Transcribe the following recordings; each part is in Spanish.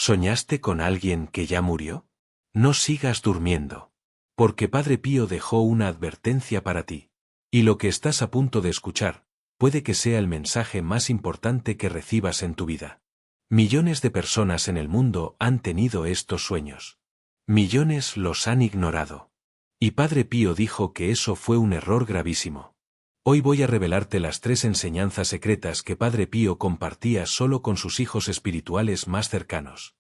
¿Soñaste con alguien que ya murió? No sigas durmiendo. Porque Padre Pío dejó una advertencia para ti. Y lo que estás a punto de escuchar, puede que sea el mensaje más importante que recibas en tu vida. Millones de personas en el mundo han tenido estos sueños. Millones los han ignorado. Y Padre Pío dijo que eso fue un error gravísimo. Hoy voy a revelarte las 3 enseñanzas secretas que Padre Pío compartía solo con sus hijos espirituales más cercanos.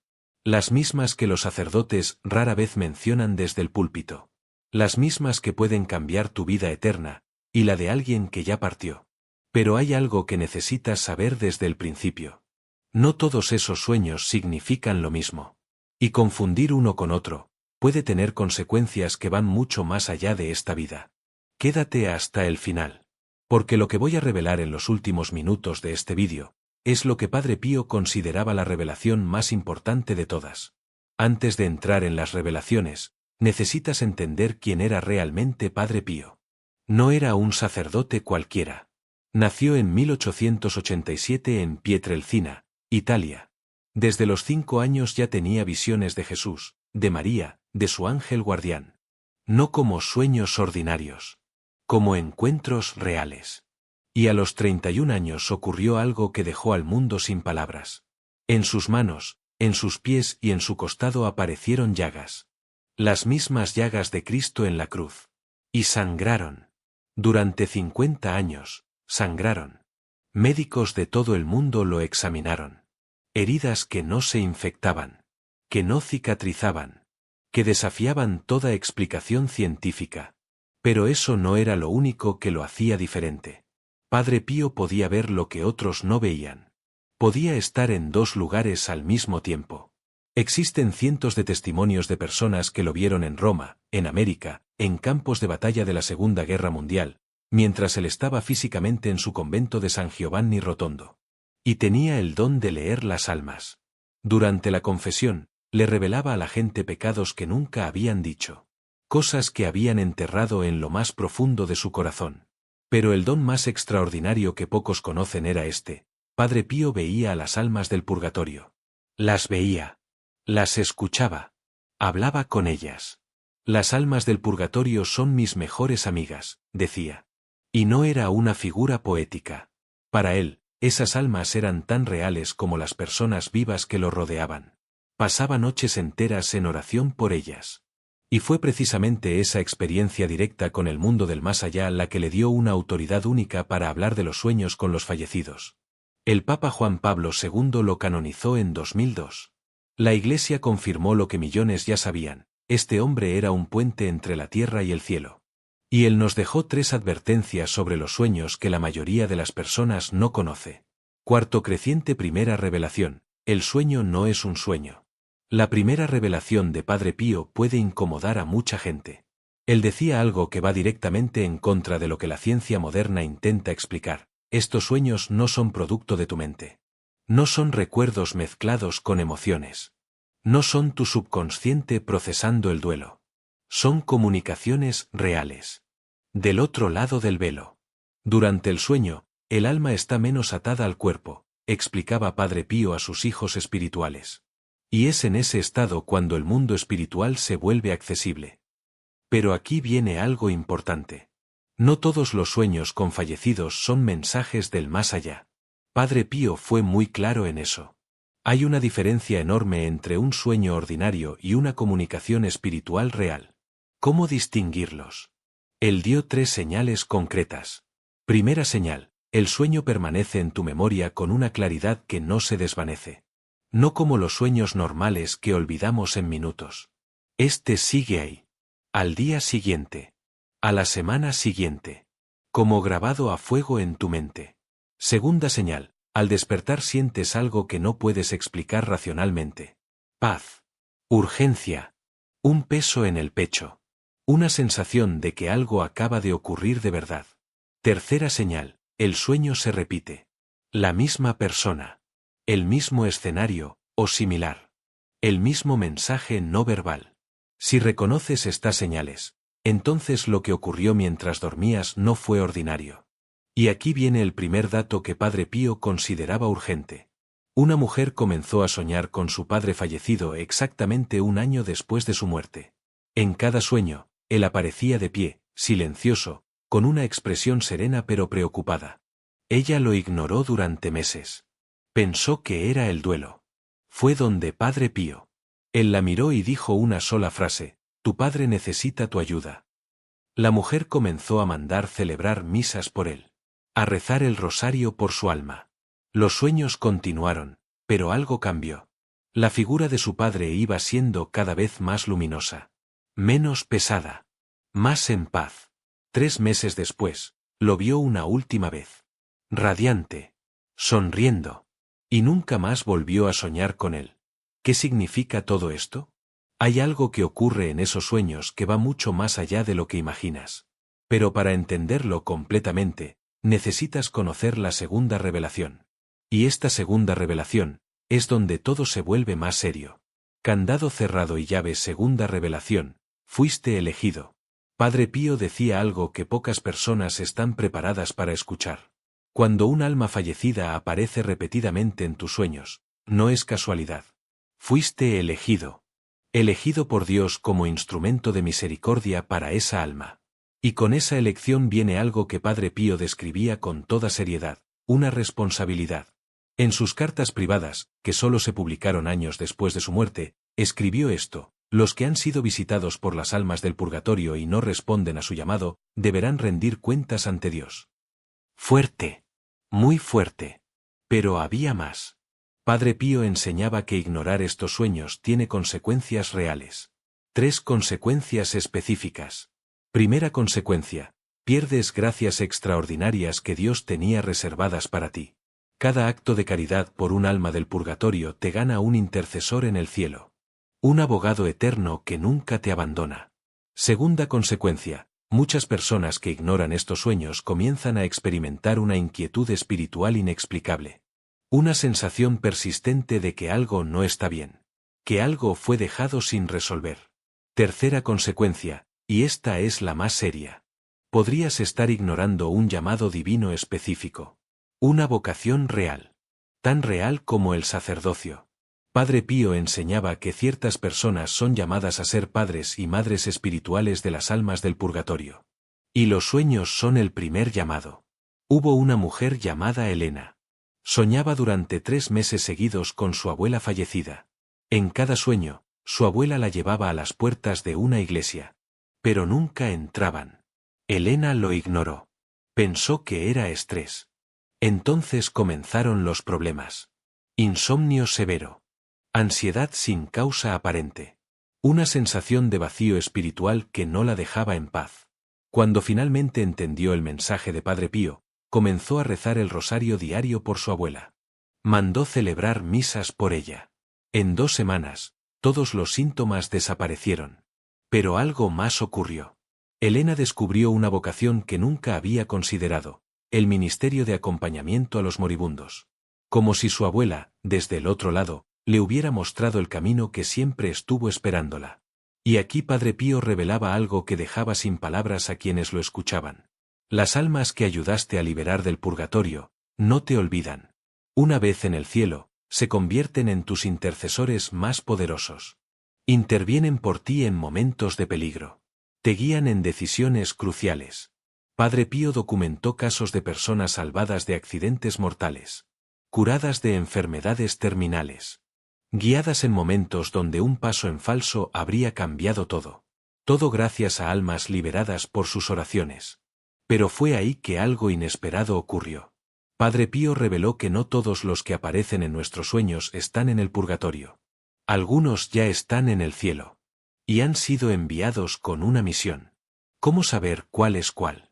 Las mismas que los sacerdotes rara vez mencionan desde el púlpito. Las mismas que pueden cambiar tu vida eterna, y la de alguien que ya partió. Pero hay algo que necesitas saber desde el principio. No todos esos sueños significan lo mismo. Y confundir uno con otro puede tener consecuencias que van mucho más allá de esta vida. Quédate hasta el final. Porque lo que voy a revelar en los últimos minutos de este vídeo es lo que Padre Pío consideraba la revelación más importante de todas. Antes de entrar en las revelaciones, necesitas entender quién era realmente Padre Pío. No era un sacerdote cualquiera. Nació en 1887 en Pietrelcina, Italia. Desde los 5 años ya tenía visiones de Jesús, de María, de su ángel guardián. No como sueños ordinarios. Como encuentros reales. Y a los 31 años ocurrió algo que dejó al mundo sin palabras. En sus manos, en sus pies y en su costado aparecieron llagas. Las mismas llagas de Cristo en la cruz. Y sangraron. Durante 50 años, sangraron. Médicos de todo el mundo lo examinaron. Heridas que no se infectaban. Que no cicatrizaban. Que desafiaban toda explicación científica. Pero eso no era lo único que lo hacía diferente. Padre Pío podía ver lo que otros no veían. Podía estar en 2 lugares al mismo tiempo. Existen cientos de testimonios de personas que lo vieron en Roma, en América, en campos de batalla de la Segunda Guerra Mundial, mientras él estaba físicamente en su convento de San Giovanni Rotondo. Y tenía el don de leer las almas. Durante la confesión, le revelaba a la gente pecados que nunca habían dicho. Cosas que habían enterrado en lo más profundo de su corazón. Pero el don más extraordinario que pocos conocen era este. Padre Pío veía a las almas del purgatorio. Las veía. Las escuchaba. Hablaba con ellas. Las almas del purgatorio son mis mejores amigas, decía. Y no era una figura poética. Para él, esas almas eran tan reales como las personas vivas que lo rodeaban. Pasaba noches enteras en oración por ellas. Y fue precisamente esa experiencia directa con el mundo del más allá la que le dio una autoridad única para hablar de los sueños con los fallecidos. El Papa Juan Pablo II lo canonizó en 2002. La Iglesia confirmó lo que millones ya sabían: este hombre era un puente entre la tierra y el cielo. Y él nos dejó 3 advertencias sobre los sueños que la mayoría de las personas no conoce. Cuarto creciente primera revelación: el sueño no es un sueño. La primera revelación de Padre Pío puede incomodar a mucha gente. Él decía algo que va directamente en contra de lo que la ciencia moderna intenta explicar. Estos sueños no son producto de tu mente. No son recuerdos mezclados con emociones. No son tu subconsciente procesando el duelo. Son comunicaciones reales. Del otro lado del velo. Durante el sueño, el alma está menos atada al cuerpo, explicaba Padre Pío a sus hijos espirituales. Y es en ese estado cuando el mundo espiritual se vuelve accesible. Pero aquí viene algo importante. No todos los sueños con fallecidos son mensajes del más allá. Padre Pío fue muy claro en eso. Hay una diferencia enorme entre un sueño ordinario y una comunicación espiritual real. ¿Cómo distinguirlos? Él dio 3 señales concretas. Primera señal: el sueño permanece en tu memoria con una claridad que no se desvanece. No como los sueños normales que olvidamos en minutos. Este sigue ahí. Al día siguiente. A la semana siguiente. Como grabado a fuego en tu mente. Segunda señal: al despertar sientes algo que no puedes explicar racionalmente. Paz. Urgencia. Un peso en el pecho. Una sensación de que algo acaba de ocurrir de verdad. Tercera señal: el sueño se repite. La misma persona. El mismo escenario, o similar. El mismo mensaje no verbal. Si reconoces estas señales, entonces lo que ocurrió mientras dormías no fue ordinario. Y aquí viene el primer dato que Padre Pío consideraba urgente. Una mujer comenzó a soñar con su padre fallecido exactamente un año después de su muerte. En cada sueño, él aparecía de pie, silencioso, con una expresión serena pero preocupada. Ella lo ignoró durante meses. Pensó que era el duelo. Fue donde Padre Pío. Él la miró y dijo una sola frase: «Tu padre necesita tu ayuda». La mujer comenzó a mandar celebrar misas por él, a rezar el rosario por su alma. Los sueños continuaron, pero algo cambió. La figura de su padre iba siendo cada vez más luminosa, menos pesada, más en paz. 3 meses después, lo vio una última vez. Radiante, sonriendo. Y nunca más volvió a soñar con él. ¿Qué significa todo esto? Hay algo que ocurre en esos sueños que va mucho más allá de lo que imaginas. Pero para entenderlo completamente, necesitas conocer la segunda revelación. Y esta segunda revelación es donde todo se vuelve más serio. Candado cerrado y llave. Segunda revelación: fuiste elegido. Padre Pío decía algo que pocas personas están preparadas para escuchar. Cuando un alma fallecida aparece repetidamente en tus sueños, no es casualidad. Fuiste elegido. Elegido por Dios como instrumento de misericordia para esa alma. Y con esa elección viene algo que Padre Pío describía con toda seriedad: una responsabilidad. En sus cartas privadas, que solo se publicaron años después de su muerte, escribió esto: los que han sido visitados por las almas del purgatorio y no responden a su llamado, deberán rendir cuentas ante Dios. Fuerte. Muy fuerte. Pero había más. Padre Pío enseñaba que ignorar estos sueños tiene consecuencias reales. 3 consecuencias específicas. Primera consecuencia: pierdes gracias extraordinarias que Dios tenía reservadas para ti. Cada acto de caridad por un alma del purgatorio te gana un intercesor en el cielo. Un abogado eterno que nunca te abandona. Segunda consecuencia: muchas personas que ignoran estos sueños comienzan a experimentar una inquietud espiritual inexplicable. Una sensación persistente de que algo no está bien. Que algo fue dejado sin resolver. Tercera consecuencia, y esta es la más seria. Podrías estar ignorando un llamado divino específico. Una vocación real. Tan real como el sacerdocio. Padre Pío enseñaba que ciertas personas son llamadas a ser padres y madres espirituales de las almas del purgatorio. Y los sueños son el primer llamado. Hubo una mujer llamada Elena. Soñaba durante 3 meses seguidos con su abuela fallecida. En cada sueño, su abuela la llevaba a las puertas de una iglesia. Pero nunca entraban. Elena lo ignoró. Pensó que era estrés. Entonces comenzaron los problemas. Insomnio severo. Ansiedad sin causa aparente. Una sensación de vacío espiritual que no la dejaba en paz. Cuando finalmente entendió el mensaje de Padre Pío, comenzó a rezar el rosario diario por su abuela. Mandó celebrar misas por ella. En 2 semanas, todos los síntomas desaparecieron. Pero algo más ocurrió. Elena descubrió una vocación que nunca había considerado: el ministerio de acompañamiento a los moribundos. Como si su abuela, desde el otro lado, le hubiera mostrado el camino que siempre estuvo esperándola. Y aquí Padre Pío revelaba algo que dejaba sin palabras a quienes lo escuchaban. Las almas que ayudaste a liberar del purgatorio, no te olvidan. Una vez en el cielo, se convierten en tus intercesores más poderosos. Intervienen por ti en momentos de peligro. Te guían en decisiones cruciales. Padre Pío documentó casos de personas salvadas de accidentes mortales. Curadas de enfermedades terminales. Guiadas en momentos donde un paso en falso habría cambiado todo. Todo gracias a almas liberadas por sus oraciones. Pero fue ahí que algo inesperado ocurrió. Padre Pío reveló que no todos los que aparecen en nuestros sueños están en el purgatorio. Algunos ya están en el cielo. Y han sido enviados con una misión. ¿Cómo saber cuál es cuál?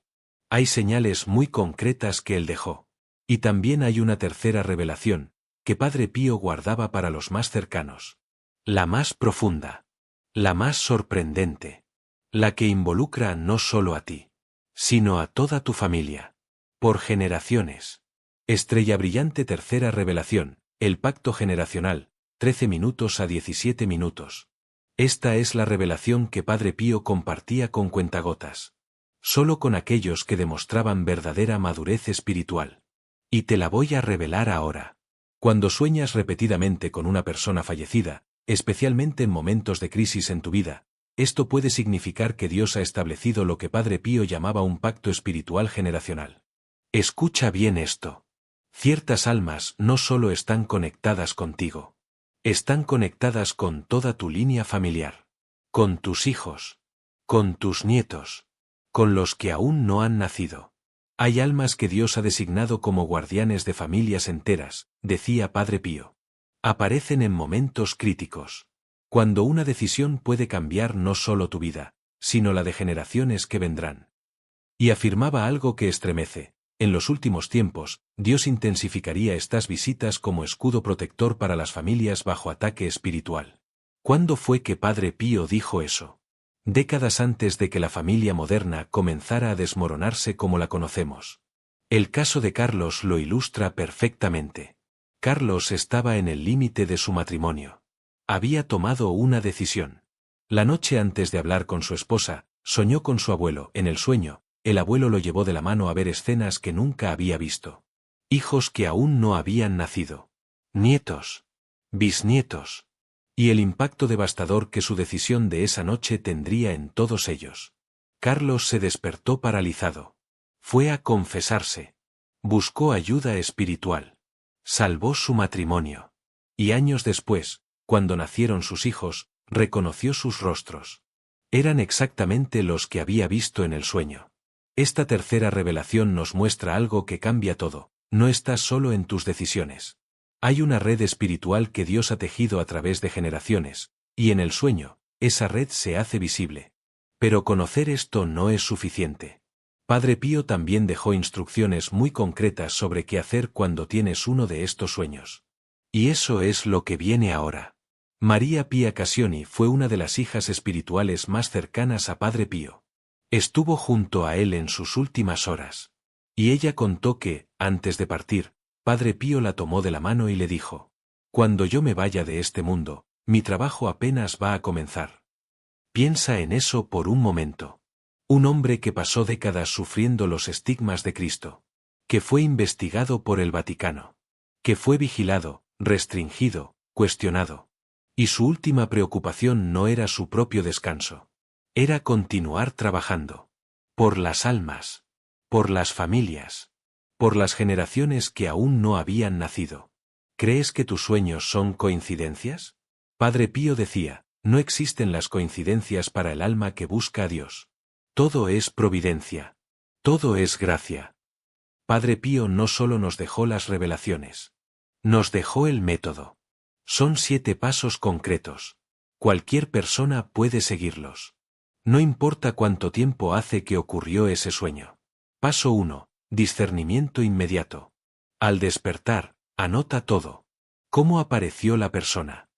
Hay señales muy concretas que él dejó. Y también hay una tercera revelación, que Padre Pío guardaba para los más cercanos. La más profunda. La más sorprendente. La que involucra no solo a ti, sino a toda tu familia. Por generaciones. Estrella brillante. Tercera revelación, el pacto generacional, 13 minutos a 17 minutos. Esta es la revelación que Padre Pío compartía con cuentagotas. Solo con aquellos que demostraban verdadera madurez espiritual. Y te la voy a revelar ahora. Cuando sueñas repetidamente con una persona fallecida, especialmente en momentos de crisis en tu vida, esto puede significar que Dios ha establecido lo que Padre Pío llamaba un pacto espiritual generacional. Escucha bien esto. Ciertas almas no solo están conectadas contigo. Están conectadas con toda tu línea familiar. Con tus hijos. Con tus nietos. Con los que aún no han nacido. Hay almas que Dios ha designado como guardianes de familias enteras, decía Padre Pío. Aparecen en momentos críticos. Cuando una decisión puede cambiar no solo tu vida, sino la de generaciones que vendrán. Y afirmaba algo que estremece. En los últimos tiempos, Dios intensificaría estas visitas como escudo protector para las familias bajo ataque espiritual. ¿Cuándo fue que Padre Pío dijo eso? Décadas antes de que la familia moderna comenzara a desmoronarse como la conocemos. El caso de Carlos lo ilustra perfectamente. Carlos estaba en el límite de su matrimonio. Había tomado una decisión. La noche antes de hablar con su esposa, soñó con su abuelo. En el sueño, el abuelo lo llevó de la mano a ver escenas que nunca había visto. Hijos que aún no habían nacido. Nietos. Bisnietos. Y el impacto devastador que su decisión de esa noche tendría en todos ellos. Carlos se despertó paralizado. Fue a confesarse. Buscó ayuda espiritual. Salvó su matrimonio. Y años después, cuando nacieron sus hijos, reconoció sus rostros. Eran exactamente los que había visto en el sueño. Esta tercera revelación nos muestra algo que cambia todo. No estás solo en tus decisiones. Hay una red espiritual que Dios ha tejido a través de generaciones, y en el sueño, esa red se hace visible. Pero conocer esto no es suficiente. Padre Pío también dejó instrucciones muy concretas sobre qué hacer cuando tienes uno de estos sueños. Y eso es lo que viene ahora. María Pía Cassioni fue una de las hijas espirituales más cercanas a Padre Pío. Estuvo junto a él en sus últimas horas. Y ella contó que, antes de partir, Padre Pío la tomó de la mano y le dijo: «Cuando yo me vaya de este mundo, mi trabajo apenas va a comenzar. Piensa en eso por un momento. Un hombre que pasó décadas sufriendo los estigmas de Cristo. Que fue investigado por el Vaticano. Que fue vigilado, restringido, cuestionado. Y su última preocupación no era su propio descanso. Era continuar trabajando. Por las almas. Por las familias. Por las generaciones que aún no habían nacido. ¿Crees que tus sueños son coincidencias?» Padre Pío decía: no existen las coincidencias para el alma que busca a Dios. Todo es providencia. Todo es gracia. Padre Pío no solo nos dejó las revelaciones. Nos dejó el método. Son 7 pasos concretos. Cualquier persona puede seguirlos. No importa cuánto tiempo hace que ocurrió ese sueño. Paso 1. Discernimiento inmediato. Al despertar, anota todo. ¿Cómo apareció la persona?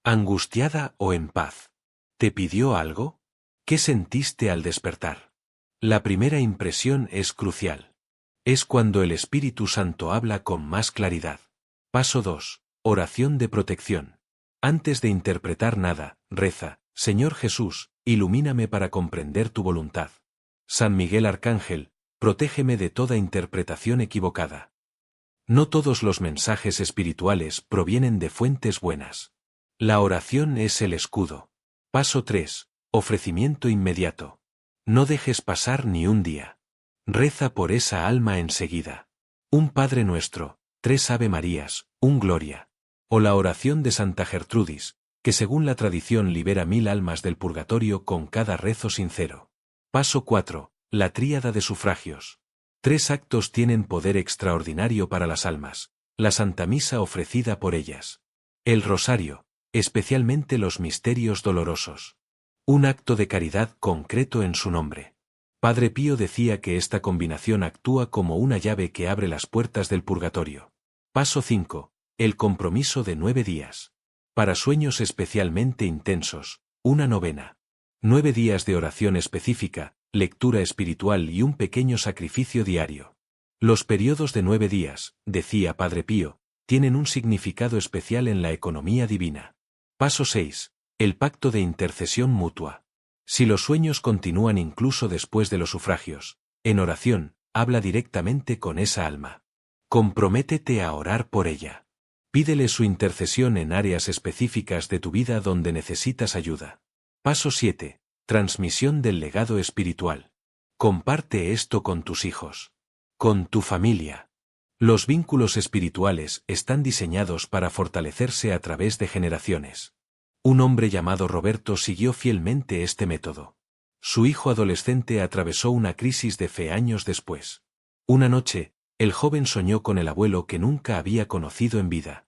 ¿Angustiada o en paz? ¿Te pidió algo? ¿Qué sentiste al despertar? La primera impresión es crucial. Es cuando el Espíritu Santo habla con más claridad. Paso 2. Oración de protección. Antes de interpretar nada, reza: Señor Jesús, ilumíname para comprender tu voluntad. San Miguel Arcángel, protégeme de toda interpretación equivocada. No todos los mensajes espirituales provienen de fuentes buenas. La oración es el escudo. Paso 3. Ofrecimiento inmediato. No dejes pasar ni un día. Reza por esa alma enseguida. Un Padre Nuestro, 3 Ave Marías, un Gloria. O la oración de Santa Gertrudis, que según la tradición libera 1000 almas del purgatorio con cada rezo sincero. Paso 4. La tríada de sufragios. 3 actos tienen poder extraordinario para las almas: la Santa Misa ofrecida por ellas. El Rosario, especialmente los misterios dolorosos. Un acto de caridad concreto en su nombre. Padre Pío decía que esta combinación actúa como una llave que abre las puertas del purgatorio. Paso 5. El compromiso de 9 días. Para sueños especialmente intensos, una novena. 9 días de oración específica, lectura espiritual y un pequeño sacrificio diario. Los periodos de 9 días, decía Padre Pío, tienen un significado especial en la economía divina. Paso 6. El pacto de intercesión mutua. Si los sueños continúan incluso después de los sufragios, en oración, habla directamente con esa alma. Comprométete a orar por ella. Pídele su intercesión en áreas específicas de tu vida donde necesitas ayuda. Paso 7. Transmisión del legado espiritual. Comparte esto con tus hijos. Con tu familia. Los vínculos espirituales están diseñados para fortalecerse a través de generaciones. Un hombre llamado Roberto siguió fielmente este método. Su hijo adolescente atravesó una crisis de fe años después. Una noche, el joven soñó con el abuelo que nunca había conocido en vida.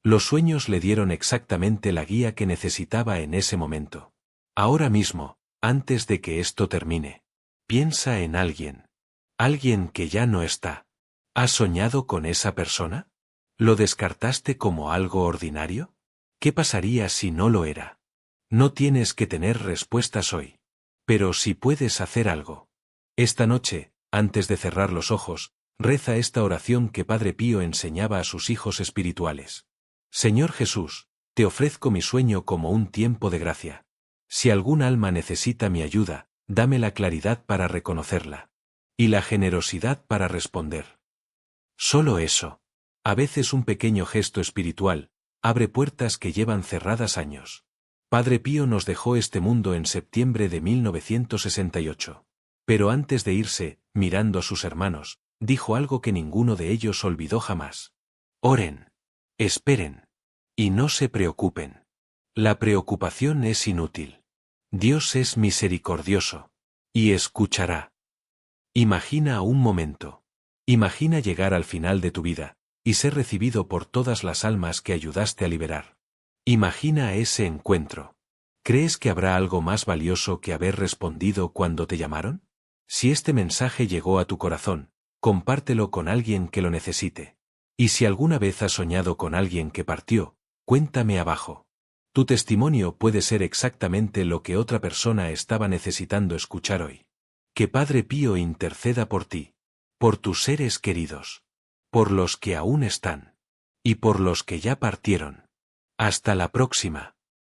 Los sueños le dieron exactamente la guía que necesitaba en ese momento. Ahora mismo, antes de que esto termine, piensa en alguien. Alguien que ya no está. ¿Has soñado con esa persona? ¿Lo descartaste como algo ordinario? ¿Qué pasaría si no lo era? No tienes que tener respuestas hoy. Pero si puedes hacer algo. Esta noche, antes de cerrar los ojos, reza esta oración que Padre Pío enseñaba a sus hijos espirituales. Señor Jesús, te ofrezco mi sueño como un tiempo de gracia. Si algún alma necesita mi ayuda, dame la claridad para reconocerla. Y la generosidad para responder. Solo eso. A veces un pequeño gesto espiritual abre puertas que llevan cerradas años. Padre Pío nos dejó este mundo en septiembre de 1968. Pero antes de irse, mirando a sus hermanos, dijo algo que ninguno de ellos olvidó jamás. Oren. Esperen. Y no se preocupen. La preocupación es inútil. Dios es misericordioso. Y escuchará. Imagina un momento. Imagina llegar al final de tu vida, y ser recibido por todas las almas que ayudaste a liberar. Imagina ese encuentro. ¿Crees que habrá algo más valioso que haber respondido cuando te llamaron? Si este mensaje llegó a tu corazón, compártelo con alguien que lo necesite. Y si alguna vez has soñado con alguien que partió, cuéntame abajo. Tu testimonio puede ser exactamente lo que otra persona estaba necesitando escuchar hoy. Que Padre Pío interceda por ti, por tus seres queridos, por los que aún están, y por los que ya partieron. Hasta la próxima.